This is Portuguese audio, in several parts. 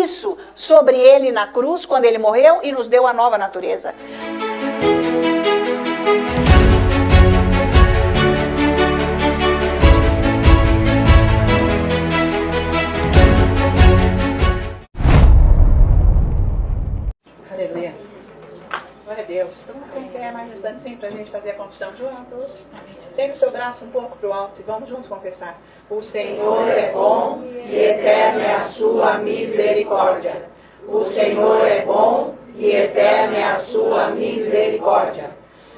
isso sobre ele na cruz, quando ele morreu e nos deu a nova natureza. Aleluia. Glória a Deus. Vamos com pé mais um instantinho para a gente fazer a confissão juntos. Tenha o seu braço um pouco para o alto e vamos juntos confessar. O Senhor é bom e eterna é a sua misericórdia. O Senhor é bom e eterna é a sua misericórdia.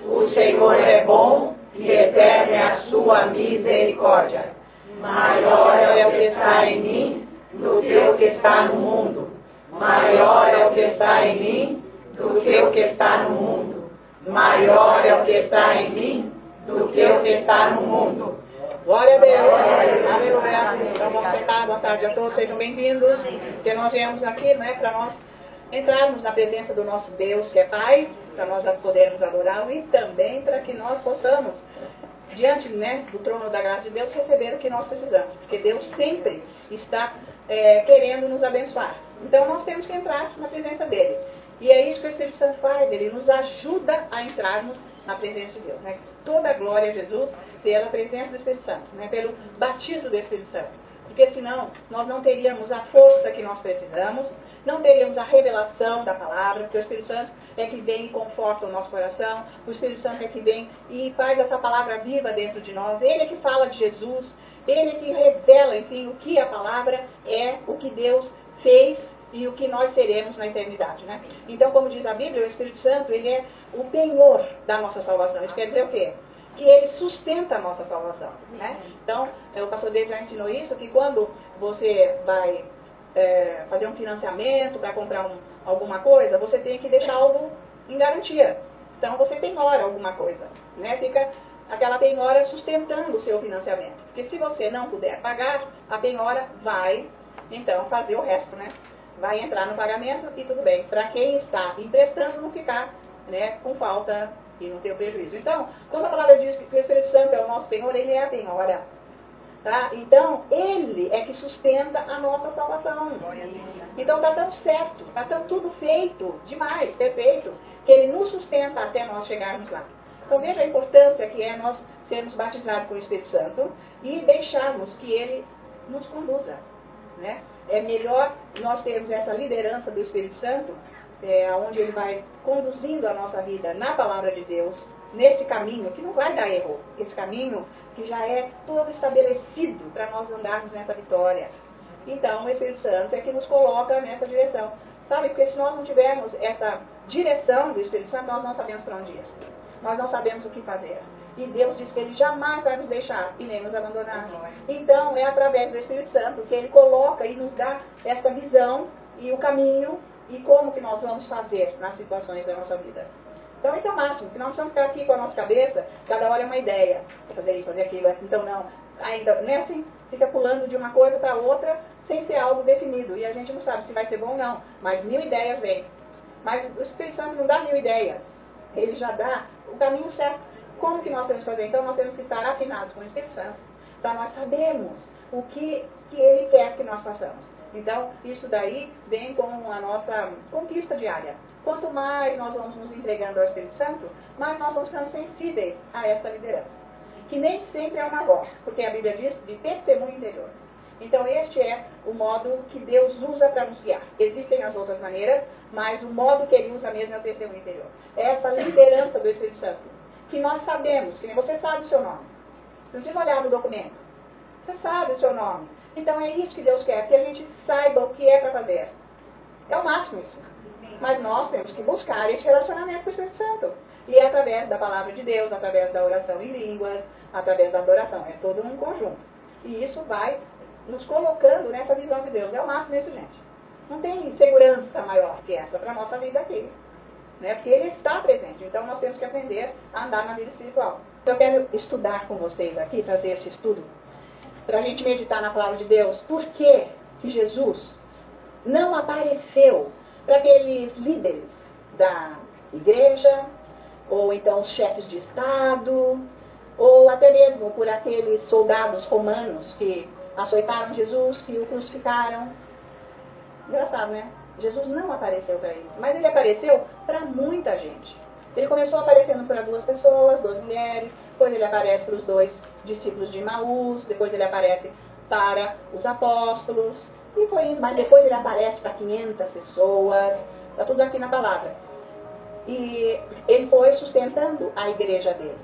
O Senhor é bom e eterna é a sua misericórdia. Maior é o que está em mim do que o que está no mundo. Maior é o que está em mim do que o que está no mundo. Maior é o que está em mim do que o que está no mundo. Glória a Deus. Aleluia. Então vamos sentar. Boa tarde a todos. Sejam bem-vindos. Porque nós viemos aqui, para nós entrarmos na presença do nosso Deus, que é Pai, para nós podermos adorá-lo e também para que nós possamos, diante do trono da graça de Deus, receber o que nós precisamos. Porque Deus sempre está querendo nos abençoar. Então nós temos que entrar na presença dele. E é isso que o Espírito Santo faz, ele nos ajuda a entrarmos na presença de Deus. Toda a glória a Jesus pela presença do Espírito Santo, pelo batismo do Espírito Santo. Porque senão nós não teríamos a força que nós precisamos, não teríamos a revelação da palavra, porque o Espírito Santo é que vem e conforta o nosso coração, o Espírito Santo é que vem e faz essa palavra viva dentro de nós, ele é que fala de Jesus, ele é que revela, enfim, o que a palavra é, o que Deus fez e o que nós seremos na eternidade, Então, como diz a Bíblia, o Espírito Santo, ele é o penhor da nossa salvação. Isso quer dizer o quê? Que ele sustenta a nossa salvação, Então, o pastor David já ensinou isso, que quando você vai fazer um financiamento para comprar alguma coisa, você tem que deixar algo em garantia. Então, você penhora alguma coisa, Fica aquela penhora sustentando o seu financiamento. Porque se você não puder pagar, a penhora vai, então, fazer o resto, Vai entrar no pagamento e tudo bem. Para quem está emprestando, não ficar com falta e não ter o prejuízo. Então, quando a palavra diz que o Espírito Santo é o nosso penhor, ele é a penhora. Então, ele é que sustenta a nossa salvação. Então, está tão certo, está tudo feito, demais, perfeito, que ele nos sustenta até nós chegarmos lá. Então, veja a importância que é nós sermos batizados com o Espírito Santo e deixarmos que ele nos conduza, É melhor nós termos essa liderança do Espírito Santo, onde ele vai conduzindo a nossa vida na palavra de Deus, nesse caminho que não vai dar erro, esse caminho que já é todo estabelecido para nós andarmos nessa vitória. Então, o Espírito Santo é que nos coloca nessa direção. Sabe, porque se nós não tivermos essa direção do Espírito Santo, nós não sabemos para onde ir. Nós não sabemos o que fazer. E Deus diz que ele jamais vai nos deixar e nem nos abandonar. Então, é através do Espírito Santo que ele coloca e nos dá essa visão e o caminho e como que nós vamos fazer nas situações da nossa vida. Então, esse é o máximo, que nós precisamos ficar aqui com a nossa cabeça, cada hora é uma ideia. Vou fazer isso, fazer aquilo, então não. Aí, então, assim, fica pulando de uma coisa para outra sem ser algo definido. E a gente não sabe se vai ser bom ou não, mas 1000 ideias vêm. Mas o Espírito Santo não dá 1000 ideias. Ele já dá o caminho certo. Como que nós temos que fazer? Então, nós temos que estar afinados com o Espírito Santo, para nós sabermos o que ele quer que nós façamos. Então, isso daí vem com a nossa conquista diária. Quanto mais nós vamos nos entregando ao Espírito Santo, mais nós vamos ficando sensíveis a essa liderança. Que nem sempre é uma voz, porque a Bíblia diz de testemunho interior. Então, este é o modo que Deus usa para nos guiar. Existem as outras maneiras, mas o modo que ele usa mesmo é o testemunho interior. É essa liderança do Espírito Santo. Que nós sabemos, que nem você sabe o seu nome. Você não precisa olhar no documento. Você sabe o seu nome. Então é isso que Deus quer, que a gente saiba o que é para fazer. É o máximo isso. Mas nós temos que buscar esse relacionamento com o Espírito Santo. E é através da palavra de Deus, através da oração em línguas, através da adoração. É todo um conjunto. E isso vai nos colocando nessa visão de Deus. É o máximo isso, gente. Não tem segurança maior que essa para a nossa vida aqui. Porque ele está presente. Então nós temos que aprender a andar na vida espiritual. Eu quero estudar com vocês aqui, trazer esse estudo, para a gente meditar na palavra de Deus. Por que Jesus não apareceu para aqueles líderes da igreja, ou então os chefes de Estado, ou até mesmo por aqueles soldados romanos que açoitaram Jesus, que o crucificaram? Engraçado, né? Jesus não apareceu para eles, mas ele apareceu para muita gente. Ele começou aparecendo para 2 pessoas, 2 mulheres, depois ele aparece para os 2 discípulos de Emaús, depois ele aparece para os apóstolos, e foi indo, mas depois ele aparece para 500 pessoas, está tudo aqui na palavra. E ele foi sustentando a igreja dele,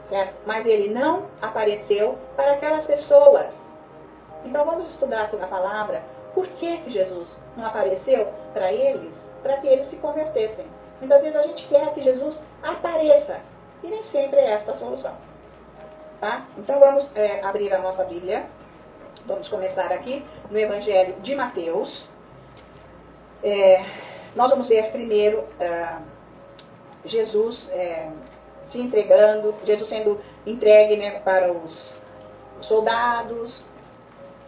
certo? Mas ele não apareceu para aquelas pessoas. Então vamos estudar aqui na palavra, por que Jesus não apareceu para eles, para que eles se convertessem. Muitas vezes a gente quer que Jesus apareça, e nem sempre é esta a solução. Tá? Então vamos abrir a nossa Bíblia. Vamos começar aqui no Evangelho de Mateus. Nós vamos ver primeiro Jesus se entregando, Jesus sendo entregue, né, para os soldados,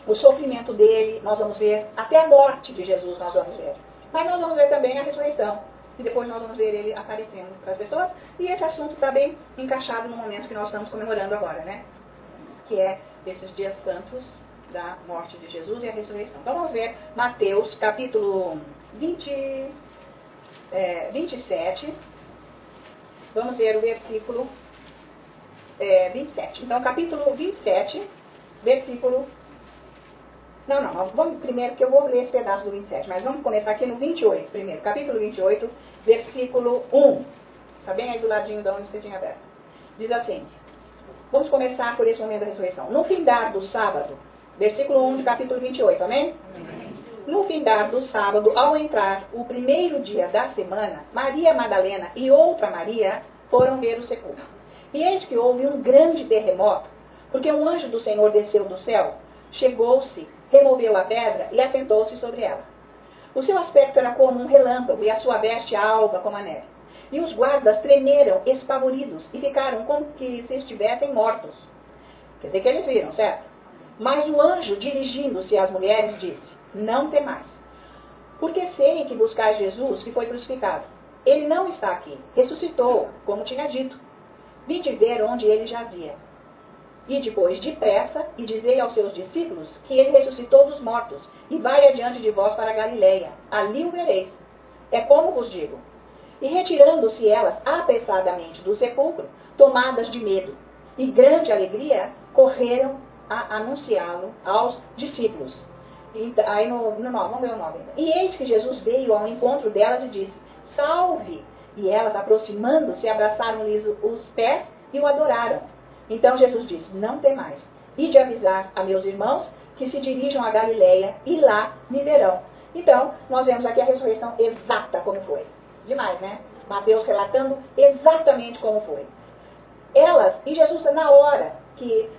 o sofrimento dele, nós vamos ver, até a morte de Jesus nós vamos ver. Mas nós vamos ver também a ressurreição. E depois nós vamos ver ele aparecendo para as pessoas. E esse assunto está bem encaixado no momento que nós estamos comemorando agora, né? Que é esses dias santos da morte de Jesus e a ressurreição. Então vamos ver Mateus capítulo 27. Vamos ver o versículo 27. Então capítulo 27, versículo... Não, vamos primeiro, que eu vou ler esse pedaço do 27, mas vamos começar aqui no 28 primeiro. Capítulo 28, versículo 1. Está bem aí do ladinho de onde você tinha aberto. Diz assim, vamos começar por esse momento da ressurreição. No findar do sábado, versículo 1 de capítulo 28, amém? No findar do sábado, ao entrar o primeiro dia da semana, Maria Madalena e outra Maria foram ver o sepulcro. E eis que houve um grande terremoto, porque um anjo do Senhor desceu do céu, chegou-se, removeu a pedra e assentou-se sobre ela. O seu aspecto era como um relâmpago e a sua veste alva como a neve. E os guardas tremeram espavoridos e ficaram como que se estivessem mortos. Quer dizer que eles viram, certo? Mas o anjo, dirigindo-se às mulheres, disse, não temais, porque sei que buscais Jesus que foi crucificado. Ele não está aqui, ressuscitou, como tinha dito. Vinde ver onde ele jazia. E depois, depressa, e dizei aos seus discípulos que ele ressuscitou dos mortos, e vai adiante de vós para a Galileia. Ali o vereis. É como vos digo. E retirando-se elas apressadamente do sepulcro, tomadas de medo e grande alegria, correram a anunciá-lo aos discípulos. E, aí vamos ver o 9. E eis que Jesus veio ao encontro delas e disse, salve! E elas, aproximando-se, abraçaram-lhes os pés e o adoraram. Então Jesus disse, não temais, ide avisar a meus irmãos que se dirijam a Galileia e lá me verão. Então, nós vemos aqui a ressurreição exata como foi. Demais, né? Mateus relatando exatamente como foi. Elas, e Jesus, na hora que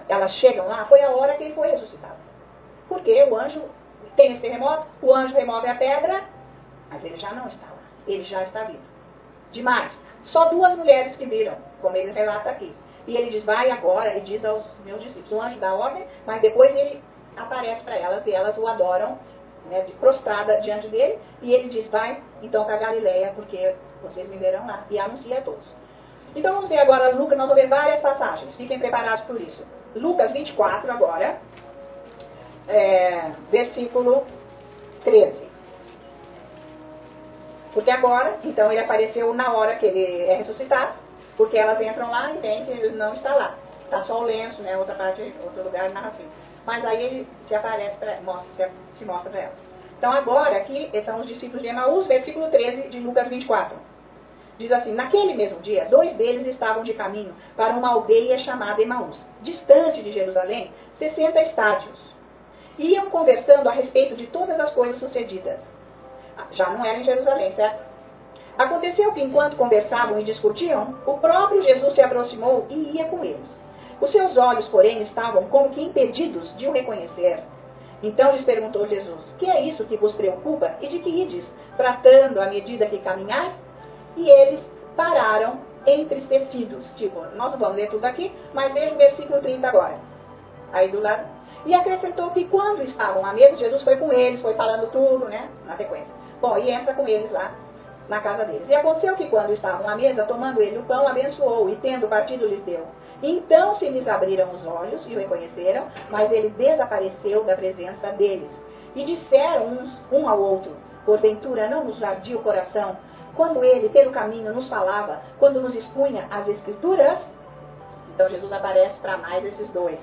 elas chegam lá, foi a hora que ele foi ressuscitado. Porque o anjo tem esse terremoto, o anjo remove a pedra, mas ele já não está lá. Ele já está vivo. Demais. Só 2 mulheres que viram, como ele relata aqui. E ele diz, vai agora, e diz aos meus discípulos. O anjo dá ordem, mas depois ele aparece para elas, e elas o adoram, né, prostrada diante dele. E ele diz, vai então para Galileia, porque vocês me verão lá. E anuncia a todos. Então vamos ver agora Lucas, nós vamos ver várias passagens. Fiquem preparados por isso. Lucas 24 agora, versículo 13. Porque agora, então ele apareceu na hora que ele é ressuscitado. Porque elas entram lá e veem que ele não está lá. Está só o lenço, né? Outra parte, outro lugar narra assim. Mas aí ele se aparece, se mostra para elas. Então agora aqui são os discípulos de Emaús, versículo 13 de Lucas 24. Diz assim, naquele mesmo dia, 2 deles estavam de caminho para uma aldeia chamada Emaús, distante de Jerusalém, 60 estádios. E iam conversando a respeito de todas as coisas sucedidas. Já não era em Jerusalém, certo? Aconteceu que, enquanto conversavam e discutiam, o próprio Jesus se aproximou e ia com eles. Os seus olhos, porém, estavam como que impedidos de o reconhecer. Então lhes perguntou Jesus, que é isso que vos preocupa e de que ides, tratando à medida que caminhais? E eles pararam entristecidos. Tipo, nós não vamos ler tudo aqui, mas veja o versículo 30 agora. Aí do lado. E acrescentou que quando estavam à mesa, Jesus foi com eles, foi falando tudo, né, na sequência. Bom, e entra com eles lá na casa deles. E aconteceu que quando estavam à mesa, tomando ele o pão, abençoou, e tendo partido lhes deu. Então se lhes abriram os olhos e o reconheceram, mas ele desapareceu da presença deles. E disseram uns um ao outro, porventura não nos ardia o coração, quando ele, pelo caminho, nos falava, quando nos expunha as Escrituras? Então Jesus aparece para mais esses dois.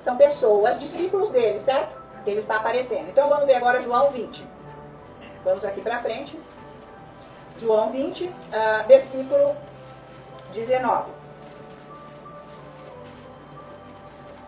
São pessoas, discípulos dele, certo? Que ele está aparecendo. Então vamos ver agora João 20. Vamos aqui para frente. João 20, versículo 19.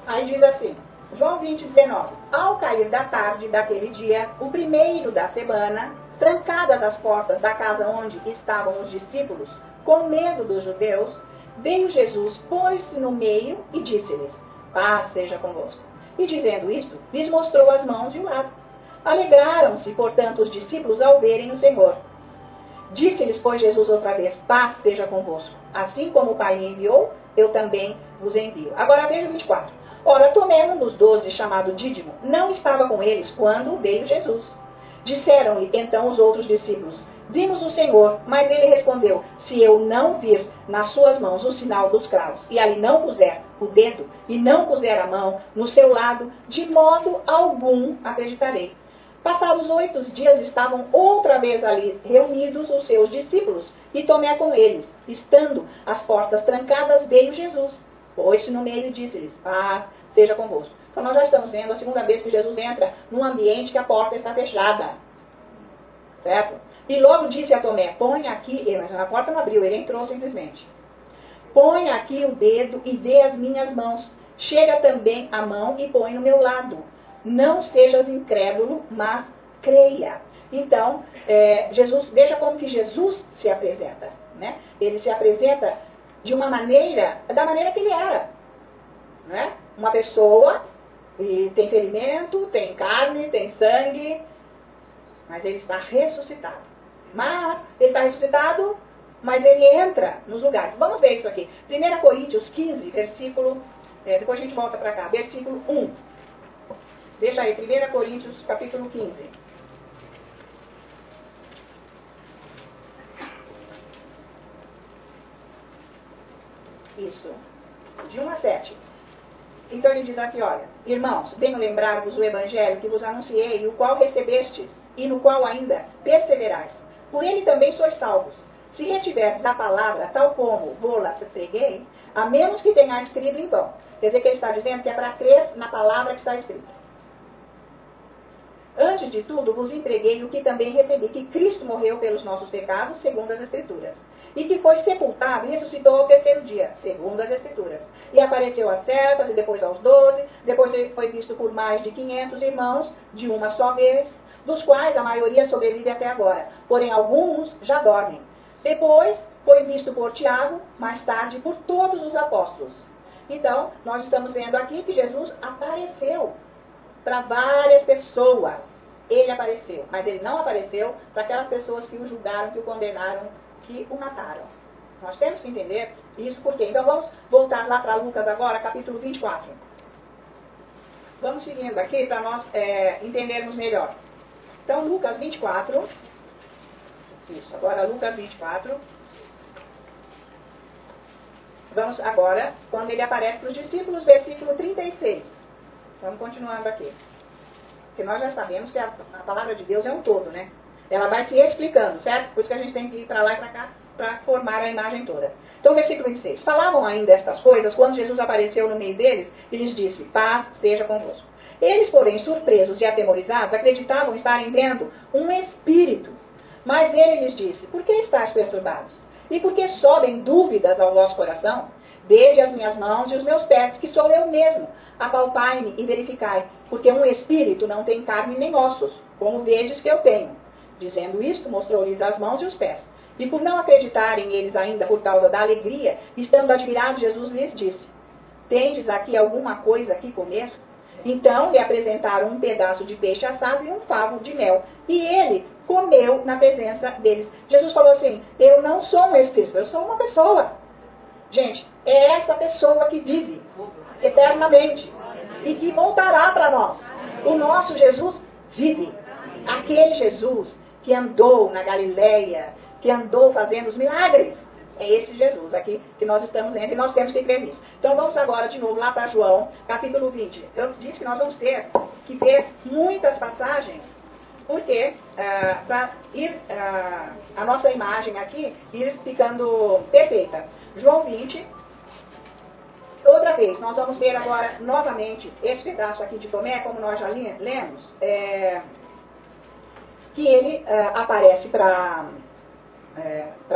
Aí diz assim, João 20, 19. Ao cair da tarde daquele dia, o primeiro da semana, trancadas as portas da casa onde estavam os discípulos, com medo dos judeus, veio Jesus, pôs-se no meio e disse-lhes, paz seja convosco. E dizendo isto, lhes mostrou as mãos e o lado. Alegraram-se, portanto, os discípulos ao verem o Senhor. Disse-lhes, pois, Jesus outra vez, paz seja convosco. Assim como o Pai me enviou, eu também vos envio. Agora veja 24. Ora, Tomé, um dos 12, chamado Dídimo, não estava com eles quando veio Jesus. Disseram-lhe então os outros discípulos, vimos o Senhor, mas ele respondeu, se eu não vir nas suas mãos o sinal dos cravos, e ali não puser o dedo, e não puser a mão no seu lado, de modo algum acreditarei. Passados 8 dias estavam outra vez ali reunidos os seus discípulos, e Tomé com eles. Estando as portas trancadas, veio Jesus. Pôs-se no meio e disse-lhes, paz seja convosco. Então nós já estamos vendo a segunda vez que Jesus entra num ambiente que a porta está fechada. Certo? E logo disse a Tomé, põe aqui, mas a porta não abriu, ele entrou simplesmente. Põe aqui o dedo e vê as minhas mãos. Chega também a mão e põe no meu lado. Não sejas incrédulo, mas creia. Então, Jesus, veja como que Jesus se apresenta. Né? Ele se apresenta de uma maneira, da maneira que ele era. Né? Uma pessoa, e tem ferimento, tem carne, tem sangue, mas ele está ressuscitado. Mas ele está ressuscitado, mas ele entra nos lugares. Vamos ver isso aqui. 1 Coríntios 15, versículo, depois a gente volta para cá, versículo 1. Deixa aí, 1 Coríntios, capítulo 15. Isso, de 1 a 7. Então ele diz aqui, olha, irmãos, venho lembrar-vos o evangelho que vos anunciei, o qual recebestes, e no qual ainda perseverais. Por ele também sois salvos, se retiverdes a palavra tal como vou-la preguei, a menos que tenhais crido em vão. Quer dizer que ele está dizendo que é para crer na palavra que está escrita. Antes de tudo, vos entreguei o que também recebi, que Cristo morreu pelos nossos pecados, segundo as Escrituras. E que foi sepultado e ressuscitou ao terceiro dia, segundo as Escrituras. E apareceu a Cefas, e depois aos 12, depois ele foi visto por mais de 500 irmãos, de uma só vez, dos quais a maioria sobrevive até agora. Porém, alguns já dormem. Depois foi visto por Tiago, mais tarde por todos os apóstolos. Então, nós estamos vendo aqui que Jesus apareceu para várias pessoas. Ele apareceu, mas ele não apareceu para aquelas pessoas que o julgaram, que o condenaram, que o mataram. Nós temos que entender isso por quê. Então vamos voltar lá para Lucas agora, capítulo 24. Vamos seguindo aqui para nós entendermos melhor. Então Lucas 24. Isso, agora Lucas 24. Vamos agora, quando ele aparece para os discípulos, versículo 36. Vamos continuando aqui. Porque nós já sabemos que a palavra de Deus é um todo, né? Ela vai se explicando, certo? Por isso que a gente tem que ir para lá e para cá, para formar a imagem toda. Então, versículo 26. Falavam ainda estas coisas quando Jesus apareceu no meio deles e lhes disse, paz seja convosco. Eles, porém, surpresos e atemorizados, acreditavam estarem vendo um espírito. Mas ele lhes disse, por que estáis perturbados? E por que sobem dúvidas ao vosso coração? Vede as minhas mãos e os meus pés, que sou eu mesmo. Apalpai-me e verificai, porque um espírito não tem carne nem ossos, como vedes que eu tenho. Dizendo isto, mostrou-lhes as mãos e os pés. E por não acreditarem eles ainda por causa da alegria, estando admirados, Jesus lhes disse, tendes aqui alguma coisa que comer? Então lhe apresentaram um pedaço de peixe assado e um favo de mel. E ele comeu na presença deles. Jesus falou assim, eu não sou um espírito, eu sou uma pessoa. Gente, é essa pessoa que vive eternamente e que voltará para nós. O nosso Jesus vive. Aquele Jesus que andou na Galileia, que andou fazendo os milagres. É esse Jesus aqui que nós estamos vendo e nós temos que crer nisso. Então vamos agora de novo lá para João, capítulo 20. Eu disse que nós vamos ter que ver muitas passagens, porque para ir a nossa imagem aqui ir ficando perfeita. João 20. Outra vez, nós vamos ver agora novamente esse pedaço aqui de Tomé, como nós já lemos, que ele aparece para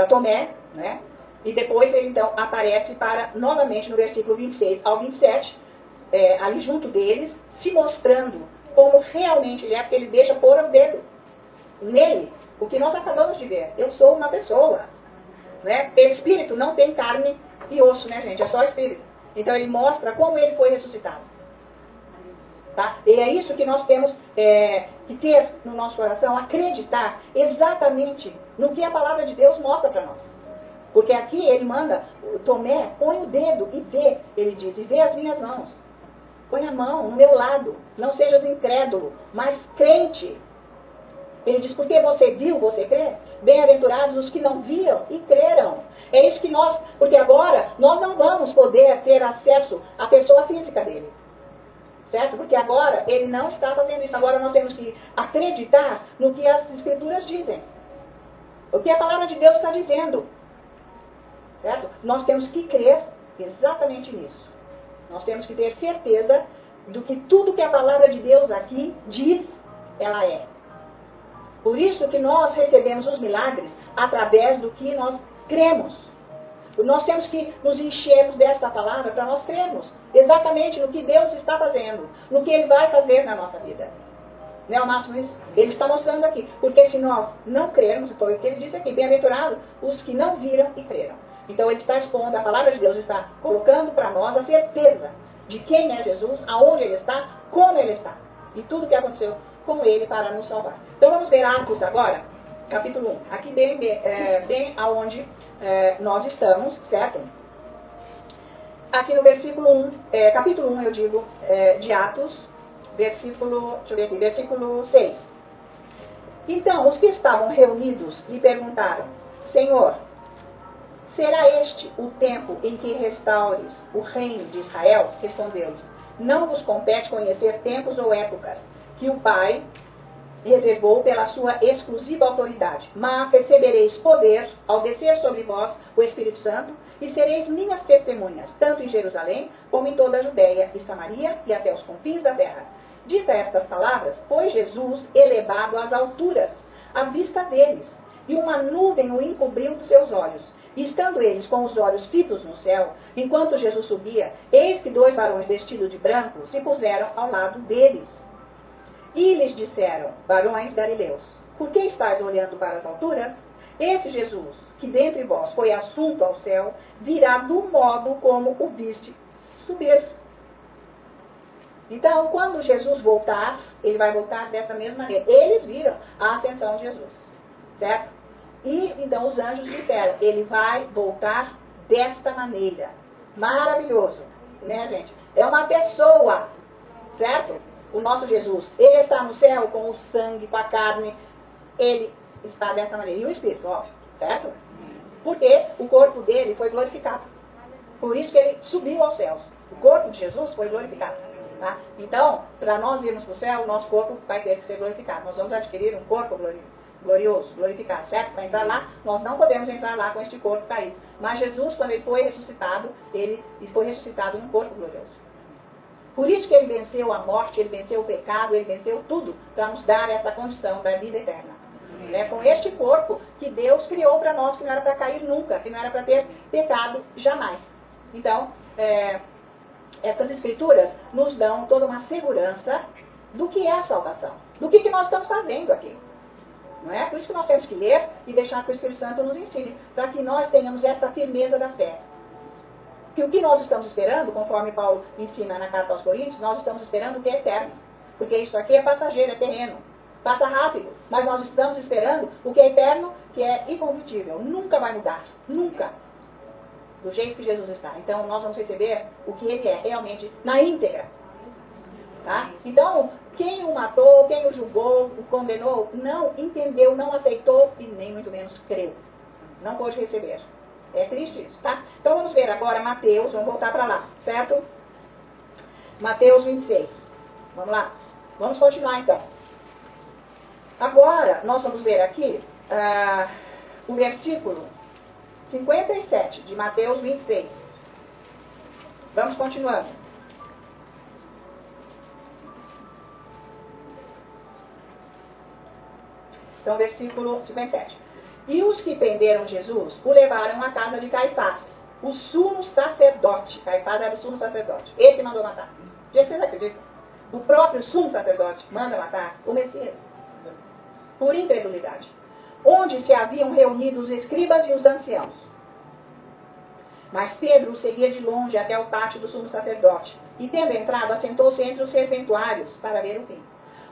Tomé, né? E depois ele então aparece novamente no versículo 26 ao 27, ali junto deles, se mostrando como realmente ele é, porque ele deixa pôr o dedo nele, o que nós acabamos de ver. Eu sou uma pessoa, né? Espírito não tem carne e osso, né, gente? É só espírito. Então ele mostra como ele foi ressuscitado. Tá? E é isso que nós temos que ter no nosso coração, acreditar exatamente no que a palavra de Deus mostra para nós. Porque aqui ele manda, Tomé, põe o dedo e vê, ele diz, e vê as minhas mãos. Põe a mão no meu lado, não sejas incrédulo, mas crente. Ele diz, porque você viu, você crê? Bem-aventurados os que não viram e creram. É isso que porque agora nós não vamos poder ter acesso à pessoa física dele. Certo? Porque agora ele não está fazendo isso. Agora nós temos que acreditar no que as Escrituras dizem. O que a palavra de Deus está dizendo. Certo? Nós temos que crer exatamente nisso. Nós temos que ter certeza do que tudo que a palavra de Deus aqui diz, ela é. Por isso que nós recebemos os milagres através do que nós cremos. Nós temos que nos enchermos desta palavra para nós crermos exatamente no que Deus está fazendo, no que Ele vai fazer na nossa vida. Não é o máximo isso? Ele está mostrando aqui. Porque se nós não crermos, foi o que ele disse aqui, bem-aventurados os que não viram e creram. Então ele está expondo, a palavra de Deus está colocando para nós a certeza de quem é Jesus, aonde Ele está, como Ele está. E tudo que aconteceu com Ele para nos salvar. Então vamos ver Atos agora, capítulo 1. Aqui bem aonde nós estamos, certo? Aqui no versículo 1, capítulo 1 eu digo, de Atos, versículo 6. Então os que estavam reunidos lhe perguntaram, Senhor, será este o tempo em que restaures o reino de Israel? Respondeu-lhes, não vos compete conhecer tempos ou épocas que o Pai reservou pela sua exclusiva autoridade, mas recebereis poder ao descer sobre vós o Espírito Santo e sereis minhas testemunhas, tanto em Jerusalém como em toda a Judéia e Samaria e até os confins da terra. Dita estas palavras, foi Jesus elevado às alturas, à vista deles, e uma nuvem o encobriu dos seus olhos. E estando eles com os olhos fitos no céu, enquanto Jesus subia, eis que 2 varões vestidos de branco se puseram ao lado deles. E lhes disseram, varões galileus, por que estáis olhando para as alturas? Esse Jesus, que dentre vós foi assunto ao céu, virá do modo como o viste subir. Então, quando Jesus voltar, ele vai voltar dessa mesma maneira. Eles viram a ascensão de Jesus, certo? E então os anjos disseram, ele vai voltar desta maneira. Maravilhoso, né, gente? É uma pessoa, certo? O nosso Jesus, ele está no céu com o sangue, com a carne, ele está dessa maneira. E o Espírito, óbvio, certo? Porque o corpo dele foi glorificado. Por isso que ele subiu aos céus. O corpo de Jesus foi glorificado. Tá? Então, para nós irmos para o céu, o nosso corpo vai ter que ser glorificado. Nós vamos adquirir um corpo glorioso, glorificado, certo? Para entrar lá, nós não podemos entrar lá com este corpo caído. Mas Jesus, quando ele foi ressuscitado num corpo glorioso. Por isso que ele venceu a morte, ele venceu o pecado, ele venceu tudo para nos dar essa condição da vida eterna. É com este corpo que Deus criou para nós, que não era para cair nunca, que não era para ter pecado jamais. Então, essas escrituras nos dão toda uma segurança do que é a salvação, do que nós estamos fazendo aqui. Não é? Por isso que nós temos que ler e deixar que o Espírito Santo nos ensine, para que nós tenhamos essa firmeza da fé. Que o que nós estamos esperando, conforme Paulo ensina na carta aos Coríntios, nós estamos esperando o que é eterno. Porque isso aqui é passageiro, é terreno. Passa rápido. Mas nós estamos esperando o que é eterno, que é inconfutível. Nunca vai mudar. Nunca. Do jeito que Jesus está. Então nós vamos receber o que ele é realmente na íntegra. Tá? Então, quem o matou, quem o julgou, o condenou, não entendeu, não aceitou e nem muito menos creu. Não pôde receber. É triste isso, tá? Então vamos ver agora Mateus, vamos voltar para lá, certo? Mateus 26. Vamos lá. Vamos continuar então. Agora, nós vamos ver aqui o versículo 57 de Mateus 26. Vamos continuando. Então, versículo 57. E os que prenderam Jesus o levaram à casa de Caifás, o sumo sacerdote. Caifás era o sumo sacerdote. Esse mandou matar. Vocês acreditam? O próprio sumo sacerdote manda matar o Messias. Por incredulidade. Onde se haviam reunido os escribas e os anciãos. Mas Pedro o seguia de longe até o pátio do sumo sacerdote. E tendo entrado, assentou-se entre os serventuários para ver o fim.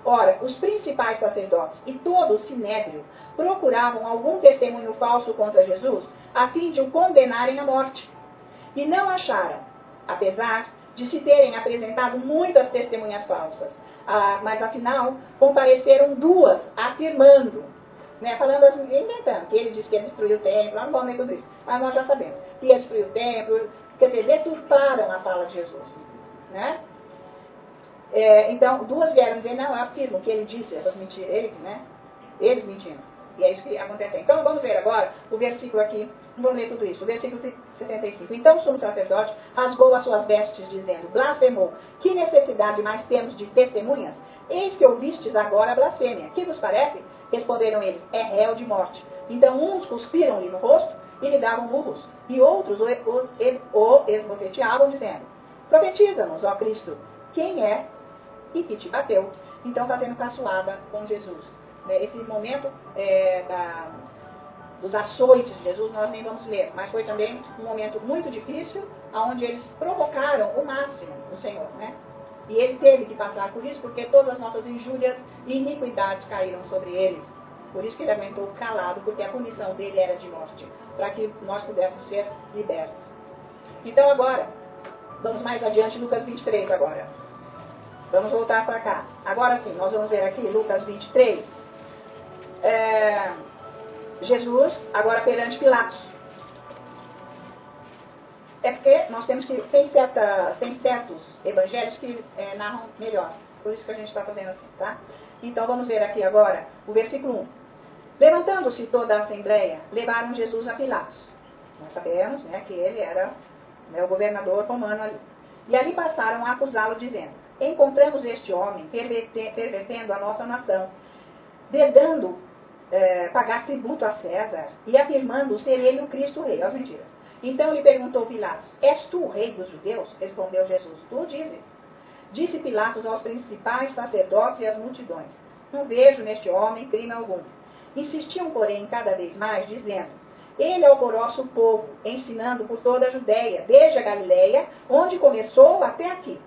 Ora, os principais sacerdotes e todo o sinédrio procuravam algum testemunho falso contra Jesus, a fim de o condenarem à morte. E não acharam, apesar de se terem apresentado muitas testemunhas falsas. Mas afinal, compareceram duas, afirmando, falando assim, inventando, que ele disse que ia destruir o templo, não vamos ler tudo isso, mas nós já sabemos, que ia destruir o templo, quer dizer, deturparam a fala de Jesus. Então, duas vieram dizer, não, afirmam que ele disse essas mentiras, eles mentindo. E é isso que acontece. Então, vamos ver agora o versículo aqui, não vamos ler tudo isso, o versículo 75. Então, o sumo sacerdote rasgou as suas vestes, dizendo, blasfemou, que necessidade mais temos de testemunhas? Eis que ouvistes agora a blasfêmia. Que vos parece? Responderam eles, é réu de morte. Então, uns cuspiram-lhe no rosto e lhe davam murros, e outros o esbofeteavam, dizendo, profetiza-nos, ó Cristo, quem é e que te bateu? Então, fazendo caçoada com Jesus. Esse momento dos açoites de Jesus nós nem vamos ler, mas foi também um momento muito difícil, onde eles provocaram o máximo o Senhor, E ele teve que passar por isso, porque todas as nossas injúrias e iniquidades caíram sobre ele. Por isso que ele aguentou calado, porque a punição dele era de morte, para que nós pudéssemos ser libertos. Então agora, vamos mais adiante, Lucas 23 agora. Vamos voltar para cá. Agora sim, nós vamos ver aqui Lucas 23. Jesus, agora perante Pilatos. É porque nós temos que, tem certos evangelhos que narram melhor. Por isso que a gente está fazendo assim, tá? Então vamos ver aqui agora o versículo 1. Levantando-se toda a assembleia, levaram Jesus a Pilatos. Nós sabemos que ele era o governador romano ali. E ali passaram a acusá-lo, dizendo, encontramos este homem pervertendo a nossa nação, vedando pagar tributo a César e afirmando ser ele o Cristo rei. As mentiras. Então lhe perguntou Pilatos, és tu o rei dos judeus? Respondeu Jesus, tu dizes. Disse Pilatos aos principais sacerdotes e às multidões, não vejo neste homem crime algum. Insistiam, porém, cada vez mais, dizendo, ele alvoroça o povo, ensinando por toda a Judéia, desde a Galileia, onde começou até aqui.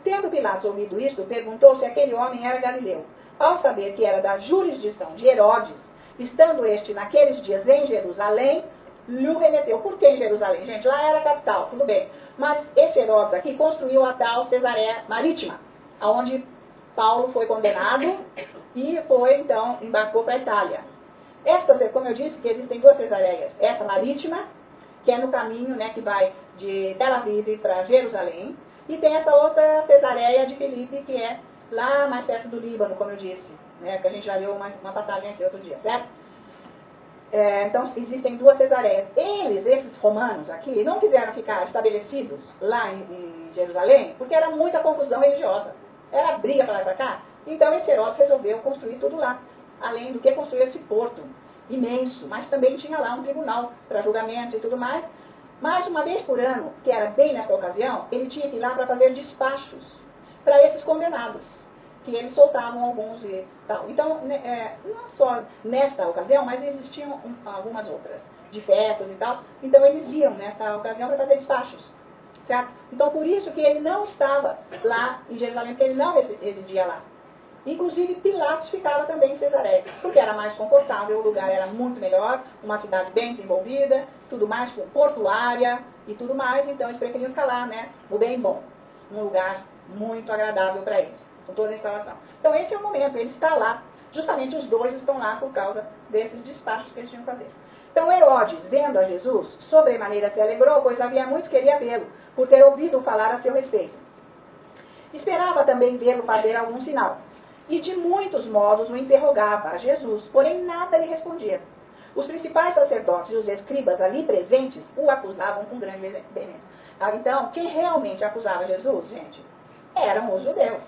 Tendo Pilatos ouvido isto, perguntou se aquele homem era galileu. Ao saber que era da jurisdição de Herodes, estando este naqueles dias em Jerusalém, lhe remeteu. Por que em Jerusalém? Gente, lá era a capital, tudo bem. Mas esse Herodes aqui construiu a tal Cesareia Marítima, onde Paulo foi condenado e foi, então, embarcou para a Itália. Esta, como eu disse, que existem duas Cesareias. Essa marítima, que é no caminho, que vai de Tel Aviv para Jerusalém, e tem essa outra Cesareia de Filipe, que é lá mais perto do Líbano, como eu disse, que a gente já leu uma passagem aqui outro dia, certo? Então, existem duas Cesareias. Esses romanos aqui, não quiseram ficar estabelecidos lá em Jerusalém, porque era muita confusão religiosa. Era briga para lá e para cá. Então, esse Herodes resolveu construir tudo lá. Além do que construir esse porto imenso. Mas também tinha lá um tribunal para julgamentos e tudo mais. Mas uma vez por ano, que era bem nessa ocasião, ele tinha que ir lá para fazer despachos para esses condenados. Que eles soltavam alguns e tal. Então, não só nessa ocasião, mas existiam algumas outras, de festas e tal. Então, eles iam nessa ocasião para fazer despachos. Certo? Então, por isso que ele não estava lá em Jerusalém, porque ele não residia lá. Inclusive, Pilatos ficava também em Cesareia, porque era mais confortável, o lugar era muito melhor, uma cidade bem desenvolvida, tudo mais portuária e tudo mais. Então, eles preferiam ficar lá, no bem bom, num lugar muito agradável para eles, com toda a instalação. Então, esse é o momento, ele está lá. Justamente os dois estão lá por causa desses despachos que eles tinham que fazer. Então, Herodes, vendo a Jesus, sobremaneira se alegrou, pois havia muito que queria vê-lo, por ter ouvido falar a seu respeito. Esperava também vê-lo fazer algum sinal, e de muitos modos o interrogava a Jesus, porém nada lhe respondia. Os principais sacerdotes e os escribas ali presentes o acusavam com grande veemência. Então, quem realmente acusava Jesus, gente, eram os judeus.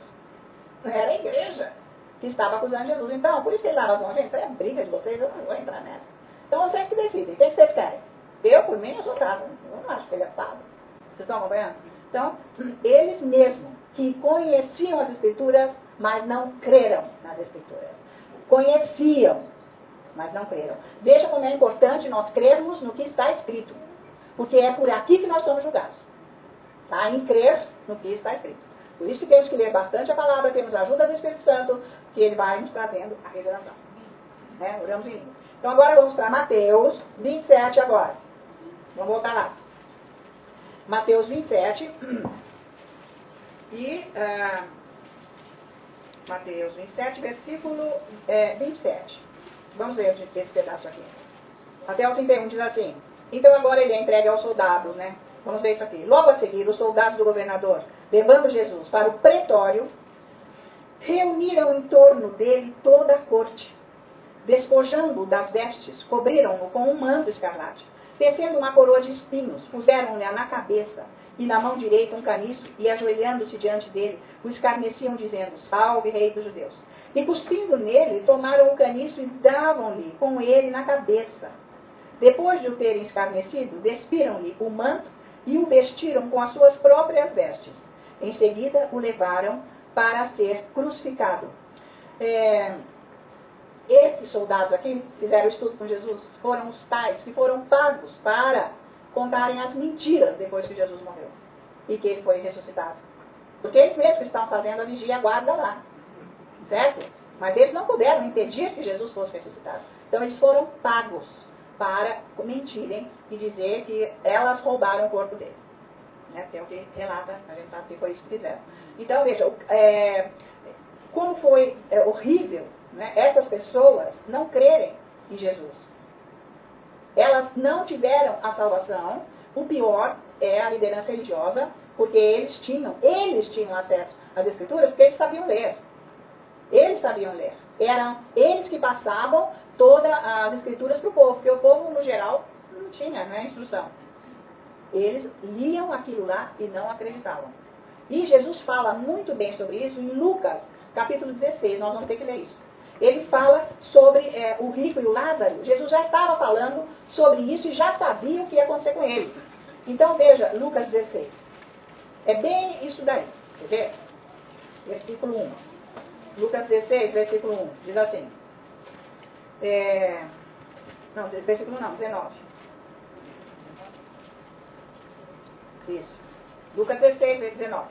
Não era a igreja que estava acusando Jesus. Então, por isso que ele dava as mãos, gente, isso é briga de vocês, eu não vou entrar nessa. Então, vocês que decidem. O que vocês querem? Eu, por mim, eu sou sábio. Eu não acho que ele é sábio. Vocês estão acompanhando? Então, eles mesmos que conheciam as Escrituras, mas não creram nas Escrituras. Conheciam, mas não creram. Veja como é importante nós crermos no que está escrito. Porque é por aqui que nós somos julgados. Tá? Em crer no que está escrito. Por isso que temos que ler bastante a palavra, temos a ajuda do Espírito Santo, que ele vai nos trazendo a revelação. Né? Oramos em língua. Então agora vamos para Mateus 27 agora. Vamos voltar lá. Mateus 27. E Mateus 27, versículo 27. Vamos ler esse pedaço aqui. Até o 31 diz assim. Então agora ele é entregue aos soldados, né? Vamos ver isso aqui. Logo a seguir, os soldados do governador, levando Jesus para o pretório, reuniram em torno dele toda a corte. Despojando-o das vestes, cobriram-no com um manto escarlate. Tecendo uma coroa de espinhos, puseram-lhe na cabeça e na mão direita um caniço, e ajoelhando-se diante dele, o escarneciam, dizendo, salve, rei dos judeus. E cuspindo nele, tomaram o caniço e davam-lhe com ele na cabeça. Depois de o terem escarnecido, despiram-lhe o manto e o vestiram com as suas próprias vestes. Em seguida, o levaram para ser crucificado. Esses soldados aqui fizeram estudo com Jesus, foram os tais que foram pagos para contarem as mentiras depois que Jesus morreu e que ele foi ressuscitado. Porque eles mesmos estavam fazendo a vigia e a guarda lá. Certo? Mas eles não puderam impedir que Jesus fosse ressuscitado. Então eles foram pagos para mentirem e dizer que elas roubaram o corpo dele. Né? Tem o que relata, a gente sabe que foi isso que fizeram. Então veja, como foi horrível, né, essas pessoas não crerem em Jesus. Elas não tiveram a salvação. O pior é a liderança religiosa, porque eles tinham acesso às Escrituras, porque eles sabiam ler. Eles sabiam ler. Eram eles que passavam todas as Escrituras para o povo, porque o povo, no geral, não tinha, né, instrução. Eles liam aquilo lá e não acreditavam. E Jesus fala muito bem sobre isso em Lucas, capítulo 16, nós vamos ter que ler isso. Ele fala sobre o rico e o Lázaro. Jesus já estava falando sobre isso e já sabia o que ia acontecer com ele. Então veja, Lucas 16. É bem isso daí. Quer ver? Versículo 1. Lucas 16, versículo 1. Diz assim. Não, versículo não, 19. Isso. Lucas 16, 19.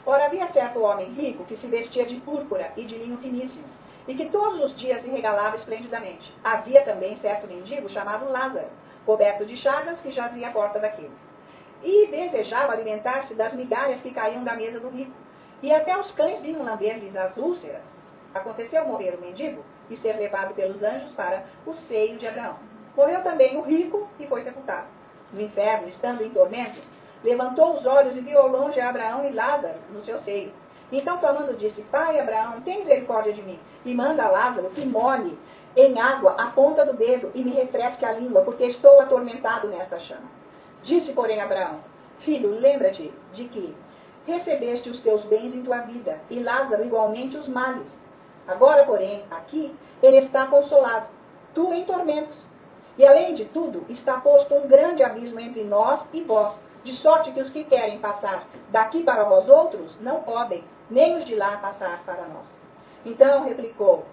Ora, havia certo homem rico que se vestia de púrpura e de linho finíssimo, e que todos os dias se regalava esplendidamente. Havia também certo mendigo chamado Lázaro, coberto de chagas, que jazia à porta daqueles. E desejava alimentar-se das migalhas que caíam da mesa do rico. E até os cães vinham lamber-lhes as úlceras. Aconteceu morrer o mendigo e ser levado pelos anjos para o seio de Abraão. Morreu também o rico e foi sepultado. No inferno, estando em tormentos, levantou os olhos e viu ao longe Abraão e Lázaro no seu seio. Então, clamando, disse, Pai Abraão, tem misericórdia de mim, e manda a Lázaro que molhe em água a ponta do dedo e me refresque a língua, porque estou atormentado nesta chama. Disse, porém, Abraão, filho, lembra-te de que recebeste os teus bens em tua vida, e Lázaro igualmente os males. Agora, porém, aqui, ele está consolado, tu em tormentos. E, além de tudo, está posto um grande abismo entre nós e vós, de sorte que os que querem passar daqui para vós outros não podem, nem os de lá passar para nós. Então replicou,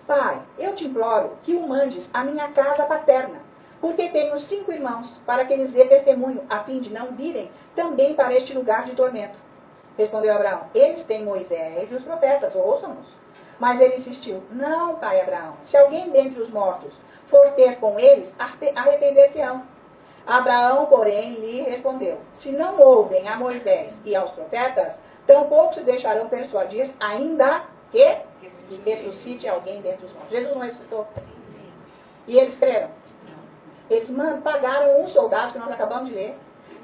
Pai, eu te imploro que o mandes à minha casa paterna, porque tenho 5 irmãos, para que lhes dê testemunho, a fim de não virem também para este lugar de tormento. Respondeu Abraão, eles têm Moisés e os profetas, ouçam-nos. Mas ele insistiu, não, pai Abraão, se alguém dentre os mortos for ter com eles, arrepender-se-ão. Abraão, porém, lhe respondeu, se não ouvem a Moisés e aos profetas, tampouco se deixarão persuadir, ainda que ressuscite alguém dentre os mortos. Jesus não ressuscitou. E eles creram. Eles pagaram um soldado, que nós acabamos de ler,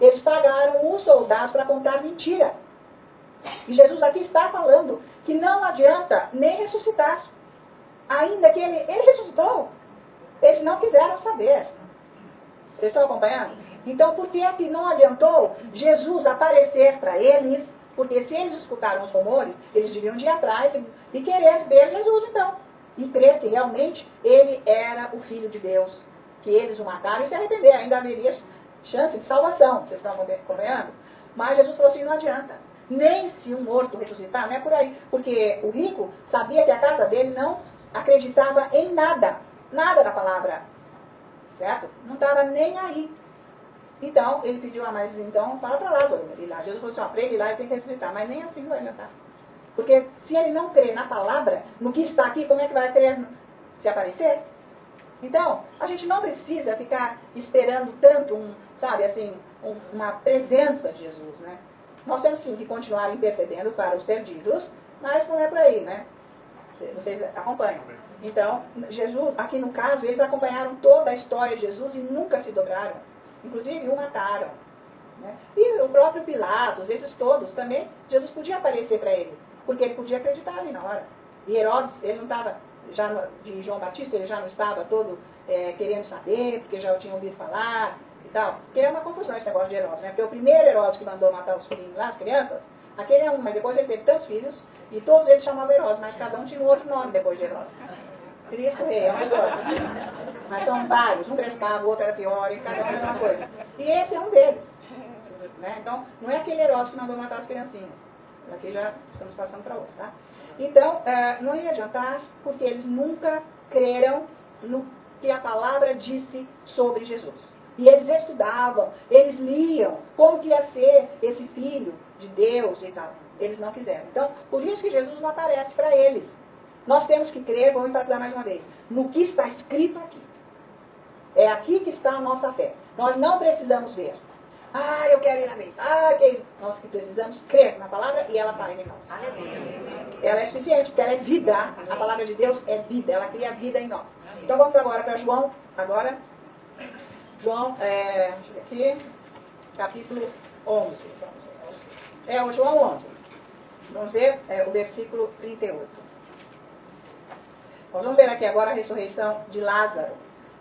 eles pagaram um soldado para contar mentira. E Jesus aqui está falando que não adianta nem ressuscitar. Ainda que ele ressuscitou, eles não quiseram saber. Vocês estão acompanhando? Então, por que é que não adiantou Jesus aparecer para eles? Porque se eles escutaram os rumores, eles deviam ir atrás e querer ver Jesus, então. E crer que realmente ele era o Filho de Deus. Que eles o mataram e se arrepender. Ainda haveria chance de salvação. Vocês estão acompanhando? Mas Jesus falou assim, não adianta. Nem se um morto ressuscitar, não é por aí. Porque o rico sabia que a casa dele não acreditava em nada. Nada da palavra. Certo? Não estava nem aí. Então, ele pediu a mais, então, fala para Lázaro ir lá. Jesus falou assim, ó, para ele ir lá, ele tem que ressuscitar. Mas nem assim vai adiantar. Porque se ele não crer na palavra, no que está aqui, como é que vai crer se aparecer? Então, a gente não precisa ficar esperando tanto, sabe, assim, uma presença de Jesus, né? Nós temos sim que continuar intercedendo para os perdidos, mas não é por aí, né? Vocês acompanham. Então, Jesus, aqui no caso, eles acompanharam toda a história de Jesus e nunca se dobraram. Inclusive, o mataram. Né? E o próprio Pilatos, esses todos também, Jesus podia aparecer para ele, porque ele podia acreditar ali na hora. E Herodes, ele não estava, de João Batista, ele já não estava todo querendo saber, porque já o tinha ouvido falar e tal. Porque é uma confusão esse negócio de Herodes, né? Porque o primeiro Herodes que mandou matar os filhinhos lá, as crianças, aquele é um, mas depois ele teve tantos filhos, e todos eles chamavam Herodes, mas cada um tinha um outro nome depois de Herodes. Cristo Rei, é uma história. Mas são vários, um prestava, o outro era pior, e cada um era uma coisa. E esse é um deles. Né? Então, não é aquele Herodes que mandou matar as criancinhas. Aqui já estamos passando para outro, tá? Então, não ia adiantar, porque eles nunca creram no que a palavra disse sobre Jesus. E eles estudavam, eles liam como que ia ser esse filho de Deus e tal. Eles não quiseram. Então, por isso que Jesus não aparece para eles. Nós temos que crer, vamos enfatizar mais uma vez, no que está escrito aqui. É aqui que está a nossa fé. Nós não precisamos ver. Ah, eu quero ir na mesa. Ah, que nós que precisamos crer na palavra e ela está em nós. Ela é suficiente, porque ela é vida. A palavra de Deus é vida, ela cria vida em nós. Então vamos agora para João, João, deixa eu ver aqui, capítulo 11. É o João 11. Vamos ver o versículo 38. Nós vamos ver aqui agora a ressurreição de Lázaro.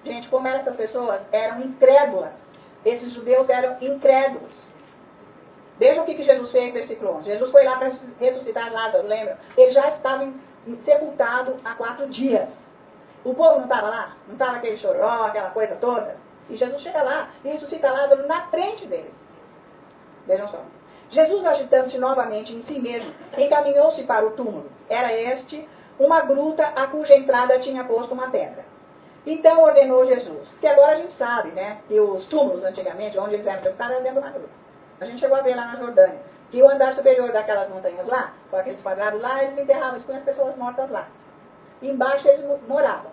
Gente, como essas pessoas eram incrédulas. Esses judeus eram incrédulos. Veja o que Jesus fez, versículo 11. Jesus foi lá para ressuscitar Lázaro, lembra? Ele já estava sepultado há 4 dias. O povo não estava lá? Não estava aquele choró, aquela coisa toda? E Jesus chega lá e ressuscita Lázaro na frente deles. Vejam só. Jesus, agitando-se novamente em si mesmo, encaminhou-se para o túmulo. Era este uma gruta a cuja entrada tinha posto uma pedra. Então ordenou Jesus, que agora a gente sabe, né, que os túmulos antigamente, onde eles eram sepultados, eram dentro de uma gruta. A gente chegou a ver lá na Jordânia, que o andar superior daquelas montanhas lá, com aqueles quadrados lá, eles enterravam, eles punham as pessoas mortas lá. E embaixo eles moravam.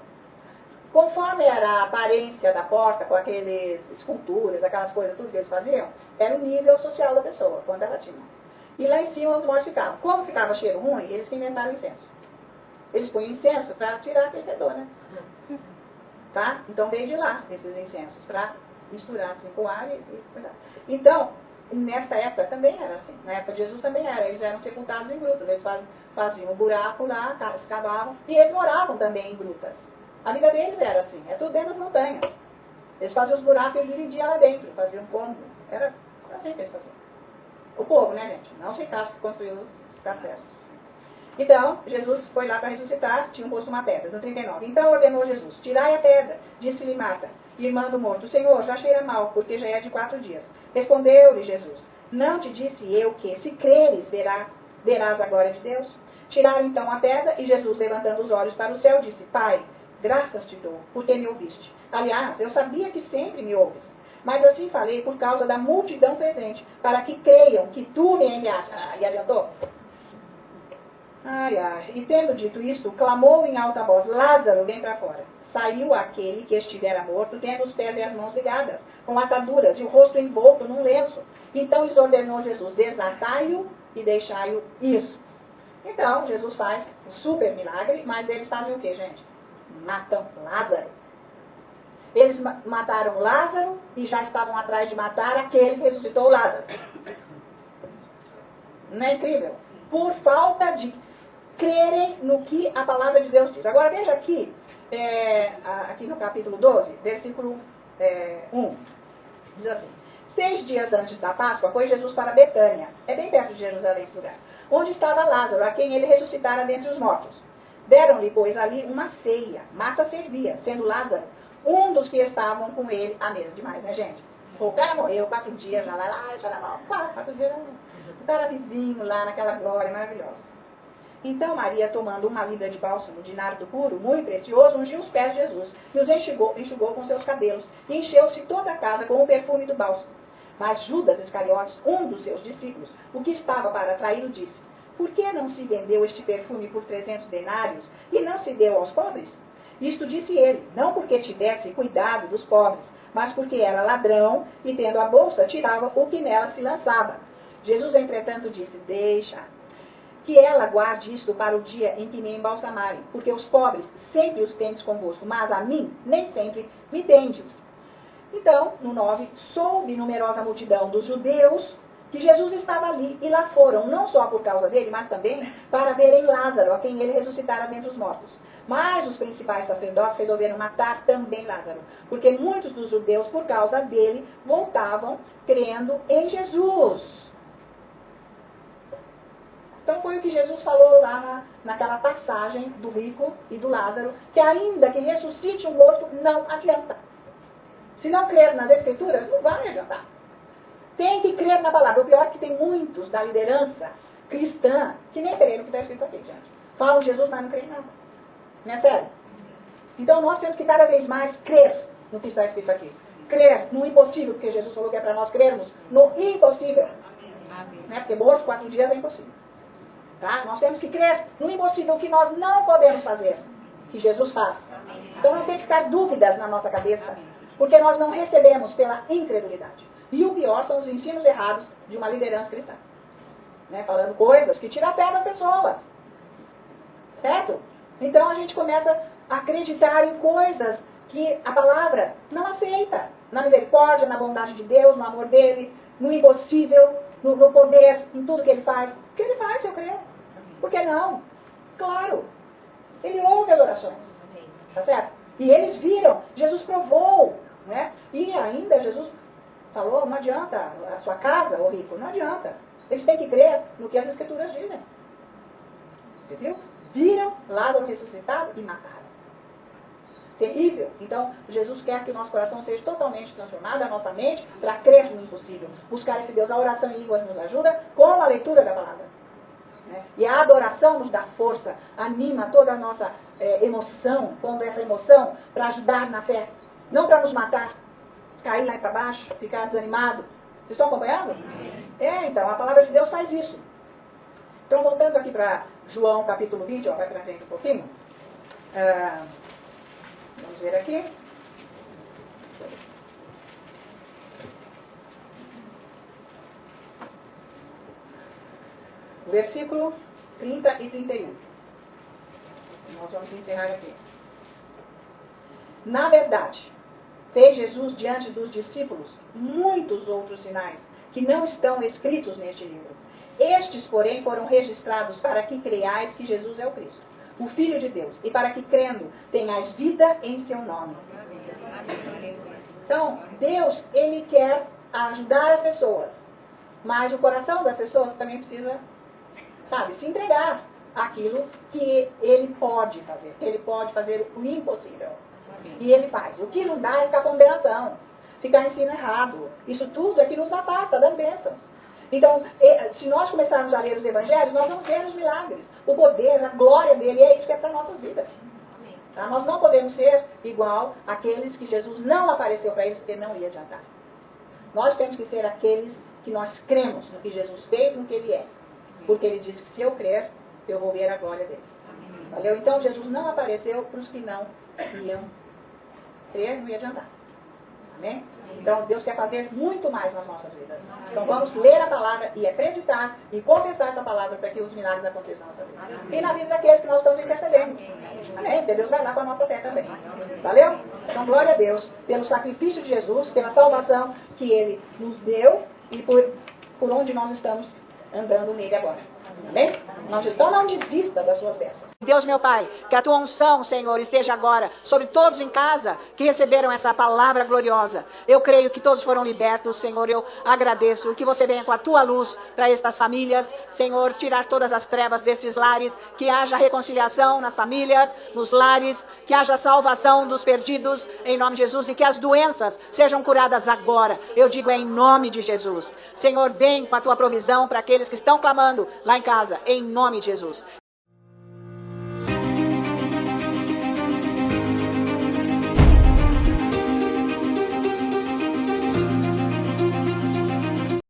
Conforme era a aparência da porta, com aqueles esculturas, aquelas coisas, tudo que eles faziam, era o nível social da pessoa, quando ela tinha. E lá em cima os mortos ficavam. Como ficava cheiro ruim, eles se inventaram incenso. Eles põem incenso para tirar aquele fedor, né? Tá? Então veio de lá esses incensos, para misturar assim, com ar e cuidar. Então, nessa época também era assim. Na época de Jesus também era. Eles eram sepultados em grutas. Eles faziam um buraco lá, escavavam, e eles moravam também em grutas. A vida deles era assim, é tudo dentro das montanhas. Eles faziam os buracos e eles dividiam lá dentro, faziam um cômodo. Era assim que eles faziam. O povo, né, gente? Não se que construiu os cafés. Então, Jesus foi lá para ressuscitar, tinham posto uma pedra, no 39. Então ordenou Jesus, tirai a pedra, disse-lhe Marta, irmã do morto, Senhor, já cheira mal, porque já é de 4 dias. Respondeu-lhe Jesus, não te disse eu que, se creres, verás a glória de Deus? Tiraram então a pedra, e Jesus, levantando os olhos para o céu, disse, Pai, graças te dou, porque me ouviste. Aliás, eu sabia que sempre me ouves. Mas assim falei por causa da multidão presente, para que creiam que tu me enviaste. E adiantou? E tendo dito isto, clamou em alta voz, Lázaro, vem para fora. Saiu aquele que estivera morto, tendo os pés e as mãos ligadas, com ataduras, e o rosto envolto num lenço. Então lhes ordenou Jesus, desatai-o e deixai-o ir. Então, Jesus faz um super milagre, mas eles fazem o quê, gente? Matam Lázaro. Eles mataram Lázaro e já estavam atrás de matar aquele que ressuscitou Lázaro. Não é incrível? Por falta de crerem no que a palavra de Deus diz. Agora veja aqui, aqui no capítulo 12, versículo 1. Diz assim: 6 dias antes da Páscoa, foi Jesus para Betânia, é bem perto de Jerusalém esse lugar, onde estava Lázaro, a quem ele ressuscitara dentre os mortos. Deram-lhe, pois, ali uma ceia, massa servia, sendo Lázaro um dos que estavam com ele à mesa. Demais, né, gente? O cara morreu 4 dias, já vai lá, já lá, 4 dias, o cara vizinho lá naquela glória maravilhosa. Então Maria, tomando uma libra de bálsamo de nardo puro, muito precioso, ungiu os pés de Jesus e os enxugou com seus cabelos, e encheu-se toda a casa com o perfume do bálsamo. Mas Judas Iscariotes, um dos seus discípulos, o que estava para traí-lo, disse: por que não se vendeu este perfume por 300 denários e não se deu aos pobres? Isto disse ele, não porque tivesse cuidado dos pobres, mas porque era ladrão e, tendo a bolsa, tirava o que nela se lançava. Jesus, entretanto, disse: deixa que ela guarde isto para o dia em que me embalsamarem, porque os pobres sempre os tendes convosco, mas a mim nem sempre me tendes. Então, no 9, soube numerosa multidão dos judeus que Jesus estava ali, e lá foram, não só por causa dele, mas também para verem Lázaro, a quem ele ressuscitara dentre os mortos. Mas os principais sacerdotes resolveram matar também Lázaro, porque muitos dos judeus, por causa dele, voltavam crendo em Jesus. Então foi o que Jesus falou lá naquela passagem do rico e do Lázaro, que ainda que ressuscite um morto, não adianta. Se não crer nas Escrituras, não vai adiantar. Tem que crer na palavra. O pior é que tem muitos da liderança cristã que nem creem no que está escrito aqui, gente. Falam Jesus, mas não creem em nada. Não é sério? Então nós temos que cada vez mais crer no que está escrito aqui. Crer no impossível, porque Jesus falou que é para nós crermos no impossível. Né? Porque morto 4 dias é impossível. Tá? Nós temos que crer no impossível que nós não podemos fazer, que Jesus faz. Então não tem que ficar dúvidas na nossa cabeça, porque nós não recebemos pela incredulidade. E o pior são os ensinos errados de uma liderança cristã. Né? Falando coisas que tiram a pé das pessoas. Certo? Então a gente começa a acreditar em coisas que a palavra não aceita. Na misericórdia, na bondade de Deus, no amor dele, no impossível, no poder, em tudo que ele faz. O que ele faz, eu creio. Por que não? Claro. Ele ouve as orações. Tá certo? E eles viram. Jesus provou. Né? E ainda Jesus falou, não adianta a sua casa, ô rico, não adianta. Eles têm que crer no que as Escrituras dizem. Você viu? Viram Lázaro ressuscitado e mataram. Terrível. Então, Jesus quer que o nosso coração seja totalmente transformado, a nossa mente, para crer no impossível. Buscar esse Deus. A oração em línguas nos ajuda com a leitura da palavra. Né? E a adoração nos dá força, anima toda a nossa emoção, pondo essa emoção para ajudar na fé. Não para nos matar, cair lá para baixo, ficar desanimado. Vocês estão acompanhando? Então, a palavra de Deus faz isso. Então, voltando aqui para João capítulo 20, vai para frente um pouquinho. Vamos ver aqui. Versículo 30 e 31. Nós vamos encerrar aqui. Na verdade, fez Jesus diante dos discípulos muitos outros sinais que não estão escritos neste livro. Estes, porém, foram registrados para que creiais que Jesus é o Cristo, o Filho de Deus, e para que, crendo, tenhais vida em seu nome. Então, Deus, Ele quer ajudar as pessoas, mas o coração das pessoas também precisa, se entregar àquilo que Ele pode fazer. Ele pode fazer o impossível. E Ele faz. O que não dá é ficar condenação, ficar ensino errado. Isso tudo é que nos afasta das bênçãos. Então, se nós começarmos a ler os evangelhos, nós vamos ver os milagres, o poder, a glória dele, é isso que é para a nossa vida. Tá? Nós não podemos ser igual àqueles que Jesus não apareceu para eles, porque não ia adiantar. Nós temos que ser aqueles que nós cremos no que Jesus fez, no que ele é. Porque ele disse que se eu crer, eu vou ver a glória dele. Valeu? Então, Jesus não apareceu para os que não iam crer, não ia adiantar. Amém? Então, Deus quer fazer muito mais nas nossas vidas. Então, vamos ler a palavra e acreditar e confessar essa palavra para que os milagres aconteçam na nossa vida. E na vida daqueles que nós estamos intercedendo. Amém? Porque Deus vai lá com a nossa fé também. Valeu? Então, glória a Deus pelo sacrifício de Jesus, pela salvação que Ele nos deu e por onde nós estamos andando nele agora. Amém? Não desista das suas bênçãos. Deus, meu Pai, que a tua unção, Senhor, esteja agora sobre todos em casa que receberam essa palavra gloriosa. Eu creio que todos foram libertos, Senhor. Eu agradeço que você venha com a tua luz para estas famílias, Senhor, tirar todas as trevas destes lares, que haja reconciliação nas famílias, nos lares, que haja salvação dos perdidos, em nome de Jesus, e que as doenças sejam curadas agora. Eu digo em nome de Jesus. Senhor, vem com a tua provisão para aqueles que estão clamando lá em casa, em nome de Jesus.